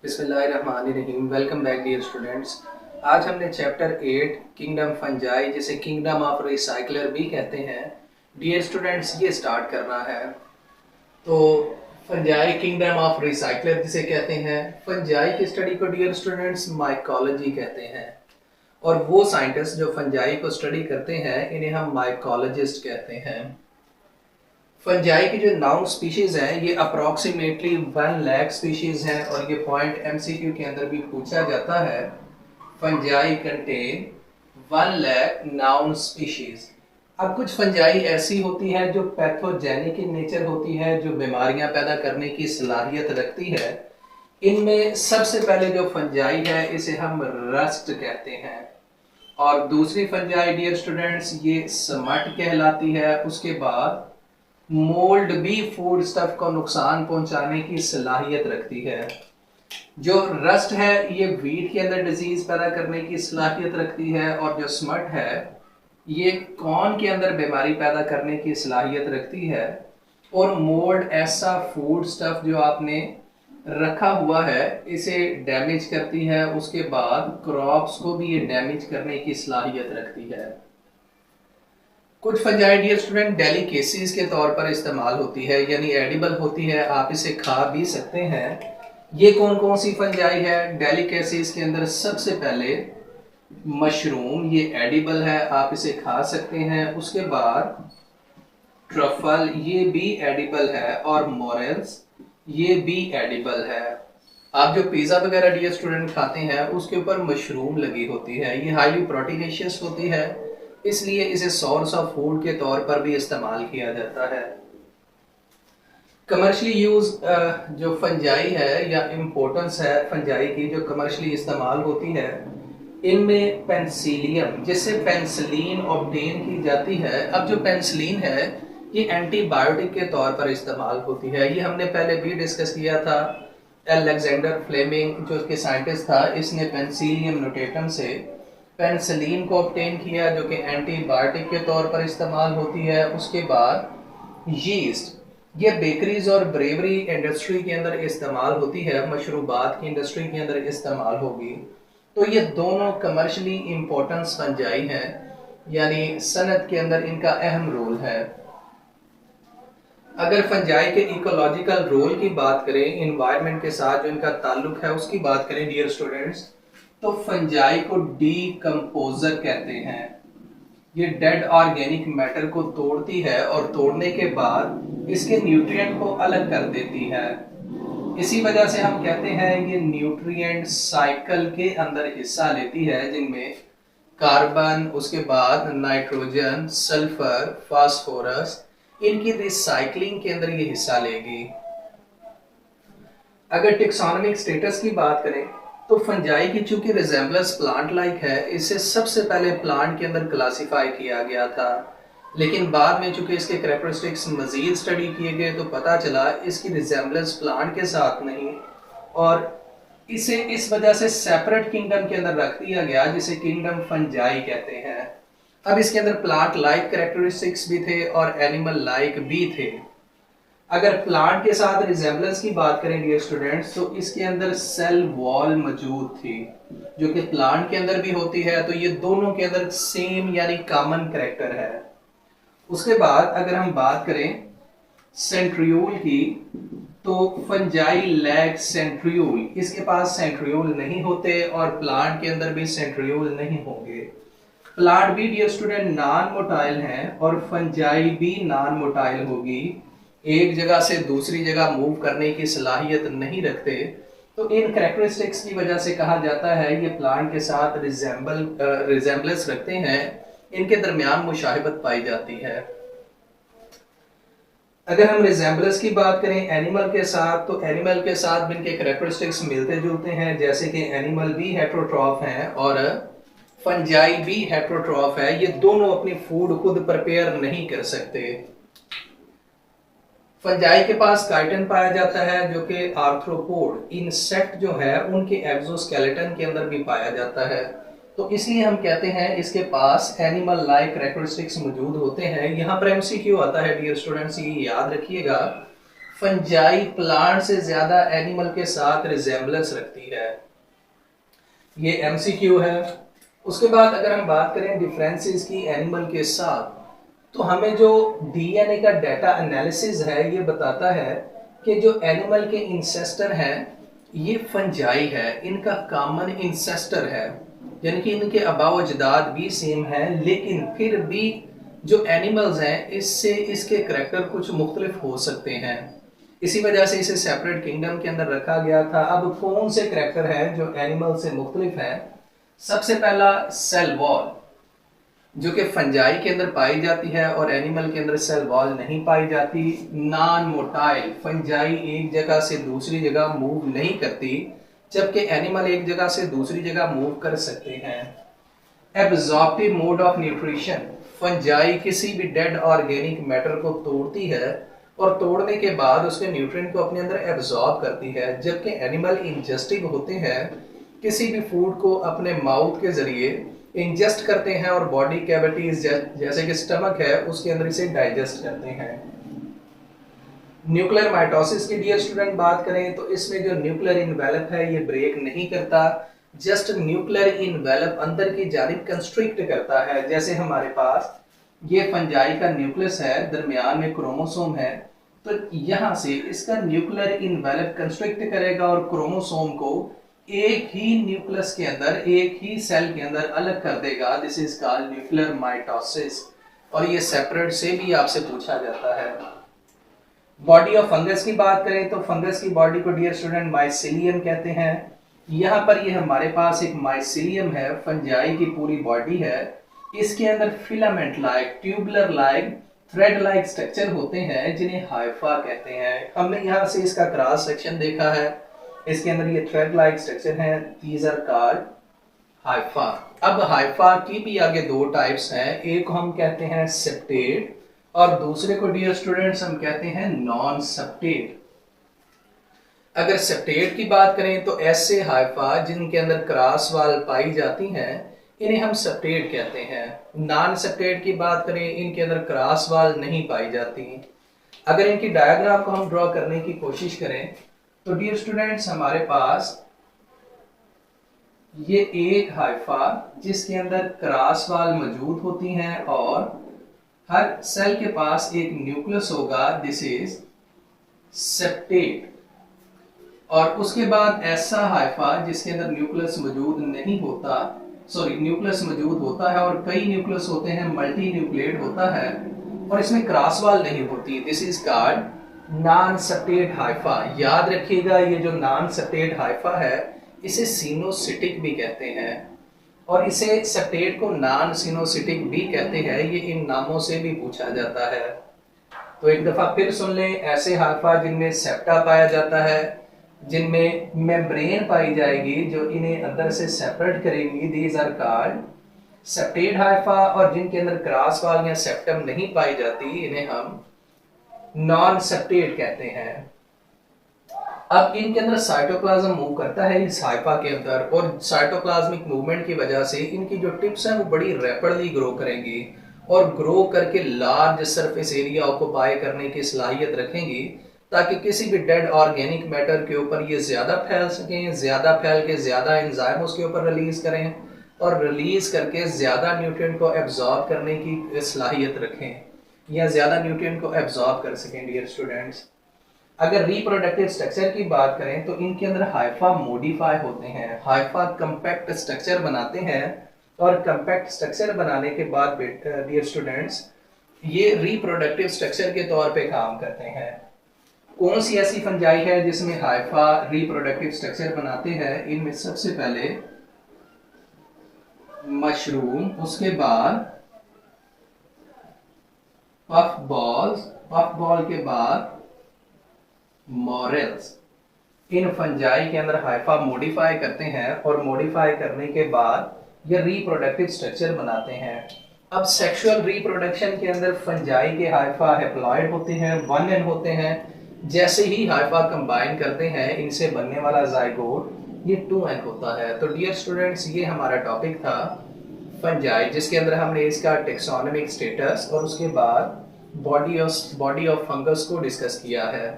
बिस्मिल्लाहिर्रहमानिर्रहीम। Welcome back dear students. आज हमने चैप्टर 8 किंगडम फंजाई, जिसे किंगडम ऑफ रिसाइकलर भी कहते हैं, डियर स्टूडेंट्स ये स्टार्ट करना है। तो फंजाई किंगडम ऑफ रिसाइकलर जिसे कहते हैं, फंजाई की स्टडी को डियर स्टूडेंट्स माइकोलॉजी कहते हैं, और वो साइंटिस्ट जो फंजाई को स्टडी करते हैं इन्हें हम माइकोलॉजिस्ट कहते हैं। फंजाई की जो नाउन स्पीशीज हैं ये अप्रॉक्सीमेटली 1 लाख स्पीशीज हैं, और ये पॉइंट एमसीक्यू के अंदर भी पूछा जाता है। Fungi contain 1 lakh noun species. अब कुछ फंजाई ऐसी होती है जो पैथोजेनिक इन नेचर होती है, जो बीमारियां पैदा करने की सलाहियत रखती है। इनमें सबसे पहले जो फंजाई है इसे हम रस्ट कहते हैं, और दूसरी फंजाई डियर स्टूडेंट्स ये समट कहलाती है। उसके बाद मोल्ड भी फूड स्टफ को नुकसान पहुंचाने की सलाहियत रखती है। जो रस्ट है ये वीट के अंदर डिजीज पैदा करने की सलाहियत रखती है, और जो स्मट है ये कॉर्न के अंदर बीमारी पैदा करने की सलाहियत रखती है। और मोल्ड ऐसा फूड स्टफ जो आपने रखा हुआ है इसे डैमेज करती है। उसके बाद क्रॉप्स को भी ये डैमेज करने की सलाहियत रखती है। कुछ फंजाई डियर स्टूडेंट डेलिकेसीज के तौर पर इस्तेमाल होती है, यानी एडिबल होती है, आप इसे खा भी सकते हैं। ये कौन कौन सी फंजाई है? डेलिकेसीज के अंदर सबसे पहले मशरूम, ये एडिबल है, आप इसे खा सकते हैं। उसके बाद ट्रफल, ये भी एडिबल है, और मोरेल्स ये भी एडिबल है। आप जो पिज़्ज़ा वगैरह डियर स्टूडेंट खाते हैं उसके ऊपर मशरूम लगी होती है, ये हाईली प्रोटीनेशियस होती है, इसलिए इसे सोर्स ऑफ फूड के तौर पर भी इस्तेमाल किया जाता है। कमर्शियली यूज जो फंजाई है या इम्पोर्टेंस है फंजाई की जो कमर्शियली इस्तेमाल होती है, इनमें पेंसिलियम जिससे पेंसिलिन ऑब्टेन की जाती है। अब जो पेंसिलिन है ये एंटीबायोटिक के तौर पर इस्तेमाल होती है, ये हमने पहले भी डिस्कस किया था। अलेक्जेंडर फ्लेमिंग जो कि साइंटिस्ट था, इसने पेंसिलियम नोटेटम से पेंसिलिन को ऑब्टेन किया जो कि एंटीबायोटिक के तौर पर इस्तेमाल होती है। उसके बाद यीस्ट, ये बेकरीज और ब्रेवरी इंडस्ट्री के अंदर इस्तेमाल होती है, मशरूबात की इंडस्ट्री के अंदर इस्तेमाल होगी। तो ये दोनों कमर्शियली इम्पोर्टेंस फंजाई हैं, यानी सनत के अंदर इनका अहम रोल है। अगर फंजाई के इकोलॉजिकल रोल की बात करें, इन्वायरमेंट के साथ जो इनका ताल्लुक है उसकी बात करें डियर स्टूडेंट्स, तो फंजाई को डीकंपोजर कहते हैं। ये डेड ऑर्गेनिक मैटर को तोड़ती है और तोड़ने के बाद इसके न्यूट्रिएंट को अलग कर देती है। इसी वजह से हम कहते हैं ये न्यूट्रिएंट साइकिल के अंदर हिस्सा लेती है, जिनमें कार्बन, उसके बाद नाइट्रोजन, सल्फर, फास्फोरस, इनकी रिसाइकलिंग के अंदर ये हिस्सा लेगी। अगर टेक्सोनोमिक स्टेटस की बात करें तो फंजाई की चूंकि रिजेम्बलेंस प्लांट लाइक है, इसे सबसे पहले प्लांट के अंदर क्लासिफाई किया गया था, लेकिन बाद में चूंकि इसके कैरेक्टरिस्टिक्स मजीद स्टडी किए गए तो पता चला इसकी रिजेम्बलेंस प्लांट के साथ नहीं, और इसे इस वजह से सेपरेट किंगडम के अंदर रख दिया गया जिसे किंगडम फंजाई कहते हैं। अब इसके अंदर प्लांट लाइक कैरेक्टरिस्टिक्स भी थे और एनिमल लाइक भी थे। अगर प्लांट के साथ रिजेम्बलेंस की बात करें डियर स्टूडेंट्स, तो इसके अंदर सेल वॉल मौजूद थी जो कि प्लांट के अंदर भी होती है, तो ये दोनों के अंदर सेम यानी कॉमन कैरेक्टर है। उसके बाद अगर हम बात करें सेंट्रियोल की, तो फंजाई लैक सेंट्रियोल, इसके पास सेंट्रियोल नहीं होते और प्लांट के अंदर भी सेंट्रियोल नहीं होंगे। प्लांट भी डियर स्टूडेंट नॉन मोटाइल हैं और फंजाई भी नॉन मोटाइल होगी, एक जगह से दूसरी जगह मूव करने की सलाहियत नहीं रखते। तो इन कैरेक्टरिस्टिक्स की वजह से कहा जाता है ये प्लांट के साथ रिजेम्बलेंस रखते हैं, इनके दरमियान मुशाहिबत पाई जाती है। अगर हम रिजेम्बलेंस की बात करें एनिमल के साथ, तो एनिमल के साथ भी इनके कैरेक्टरिस्टिक्स मिलते जुलते हैं, जैसे कि एनिमल भी हेटेरोट्रॉफ हैं और फंजाई भी हेटेरोट्रॉफ है। ये दोनों अपनी फूड खुद प्रिपेयर नहीं कर सकते। फंजाई के पास काइटिन पाया जाता है जो कि आर्थ्रोपोड इंसेक्ट जो है उनके एक्सोस्केलेटन के अंदर भी पाया जाता है, तो इसलिए हम कहते हैं इसके पास एनिमल लाइक कैरेक्टरिस्टिक्स मौजूद होते हैं। यहाँ पर एमसीक्यू आता है डियर स्टूडेंट्स, ये याद रखिएगा। फंजाई प्लांट से ज्यादा एनिमल के साथ रिजेम्बलेंस रखती है। ये एमसीक्यू है। उसके बाद अगर हम बात करें डिफरेंसेस की एनिमल के साथ, तो हमें जो डीएनए का डाटा एनालिसिस है ये बताता है कि जो एनिमल के इंसेस्टर हैं ये फंजाई है, इनका कॉमन इंसेस्टर है, यानी कि इनके अबाव अजदाद भी सेम है, लेकिन फिर भी जो एनिमल्स हैं इससे इसके करैक्टर कुछ मुख्तलिफ हो सकते हैं। इसी वजह से इसे सेपरेट किंगडम के अंदर रखा गया था। अब कौन से करैक्टर हैं जो एनिमल से मुख्तलिफ हैं? सबसे पहला सेल वॉल, जो कि फंजाई के अंदर पाई जाती है और एनिमल के अंदर सेल वॉल नहीं पाई जाती। नॉन मोटाइल, फंजाई एक जगह से दूसरी जगह मूव नहीं करती, जबकि एनिमल एक जगह से दूसरी जगह मूव कर सकते हैं। Absorptive mode of nutrition, fungi किसी भी डेड ऑर्गेनिक मैटर को तोड़ती है और तोड़ने के बाद उसके न्यूट्रिएंट को अपने अंदर एब्जॉर्ब करती है, जबकि एनिमल इंजेस्टिव होते हैं, किसी भी फूड को अपने माउथ के जरिए इंजेस्ट करते हैं और बॉडी कैविटीज जैसे कि स्टमक है उसके अंदर इसे डाइजेस्ट करते हैं। न्यूक्लियर माइटोसिस की डियर स्टूडेंट बात करें तो इसमें जो न्यूक्लियर इनवेलप है ये ब्रेक नहीं करता, जस्ट न्यूक्लियर इनवेलप अंदर की जानिब कंस्ट्रिक्ट करता है। जैसे हमारे पास ये फंजाई का न्यूक्लियस है, दरमियान में क्रोमोसोम है, तो यहाँ से इसका न्यूक्लियर इनवेलप कंस्ट्रिक्ट करेगा और क्रोमोसोम को एक ही न्यूक्लियस के अंदर, एक ही सेल के अंदर अलग कर देगा। This is called nuclear mitosis, और ये सेपरेट से भी आपसे पूछा जाता है। बॉडी ऑफ फंगस की बात करें तो फंगस की बॉडी को डियर स्टूडेंट माइसिलियम कहते हैं। यहाँ पर ये हमारे पास एक माइसिलियम है, फंजाई की पूरी बॉडी है, इसके अंदर filament like, tubular like, thread like structure होते हैं जिन्हें हाइफा कहते हैं। हमने यहाँ से इसका क्रॉस सेक्शन देखा है, इसके अंदर ये थ्रेड लाइक स्ट्रक्चर है, दीज आर कॉल्ड हाइफा। अब हाइफा की भी आगे दो टाइप्स हैं, एक हम कहते हैं सेप्टेट और दूसरे को डियर स्टूडेंट्स हम कहते हैं नॉन सेप्टेट। अगर सेप्टेट की बात करें तो ऐसे हाइफा जिनके अंदर क्रॉस वाल पाई जाती हैं इन्हें हम सेप्टेट कहते हैं। नॉन सेप्टेट की बात करें, इनके अंदर क्रॉस वाल नहीं पाई जाती। अगर इनकी डायग्राम को हम ड्रॉ करने की कोशिश करें तो डियर स्टूडेंट्स हमारे पास ये एक हाइफा जिसके अंदर क्रॉस वाल मौजूद होती हैं और हर सेल के पास एक न्यूक्लियस होगा, दिस इज सेप्टेट। और उसके बाद ऐसा हाइफा जिसके अंदर न्यूक्लियस मौजूद नहीं होता, सॉरी न्यूक्लियस मौजूद होता है और कई न्यूक्लियस होते हैं, मल्टी न्यूक्लिएट होता है और इसमें क्रॉस वाल नहीं होती, this is called non septate hypha. याद रखिएगा ये जो नॉन सेप्टेट हाइफा है इसे सिनोसिटिक भी कहते हैं और इसे सेप्टेट को नॉन सिनोसिटिक भी कहते हैं, ये इन नामों से भी पूछा जाता है। तो एक दफा फिर सुन लें, ऐसे हाइफा जिनमें सेप्टा पाया जाता है, जिनमें मेम्ब्रेन पाई जाएगी जो इन्हें अंदर से सेपरेट करेंगी, these are called septate hypha, और जिनके अंदर क्रॉस वाल या सेप्टम नहीं पाई जाती इन्हें हम नॉन सेप्टेट कहते हैं। अब इनके अंदर साइटोप्लाज्म मूव करता है इस हाइफा के अंदर और साइटोप्लाज्मिक मूवमेंट की वजह से इनकी जो टिप्स हैं वो बड़ी रैपिडली ग्रो करेंगी और ग्रो करके लार्ज सरफेस एरिया ऑक्यूपाई करने की सलाहियत रखेंगी ताकि किसी भी डेड ऑर्गेनिक मैटर के ऊपर ये ज्यादा फैल सकें, ज्यादा फैल के ज्यादा एंजाइम उसके ऊपर रिलीज करें और रिलीज करके ज्यादा न्यूट्रिएंट को एब्जॉर्ब करने की सलाहियत रखें या ज्यादा न्यूट्रिएंट को एब्जॉर्ब कर सकें। डियर स्टूडेंट्स, अगर रिप्रोडक्टिव स्ट्रक्चर की बात करें तो इनके अंदर हाइफा मॉडिफाई होते हैं, हाइफा कंपैक्ट स्ट्रक्चर बनाते हैं और कंपैक्ट स्ट्रक्चर बनाने के बाद डियर स्टूडेंट्स ये रिप्रोडक्टिव स्ट्रक्चर के तौर पे काम करते हैं। कौन सी ऐसी फंजाई है जिसमें हाइफा रिप्रोडक्टिव स्ट्रक्चर बनाते हैं? इनमें सबसे पहले मशरूम, उसके बाद पफ बॉल्स, पफ बॉल के बाद मॉरेल्स। इन फंजाई के अंदर हाइफा मॉडिफाई करते हैं और मॉडिफाई करने के बाद ये रिप्रोडक्टिव स्ट्रक्चर बनाते हैं। अब सेक्सुअल रिप्रोडक्शन के अंदर फंजाई के हाइफा हैप्लॉइड होते हैं, 1n होते हैं। जैसे ही हाइफा कंबाइन करते हैं इनसे बनने वाला जाइगोट ये 2n होता है। तो डियर स्टूडेंट्स ये हमारा टॉपिक था फंजाई, जिसके अंदर हमने इसका टेक्सोनोमिक स्टेटस और उसके बाद बॉडी ऑफ फंगस को डिस्कस किया है।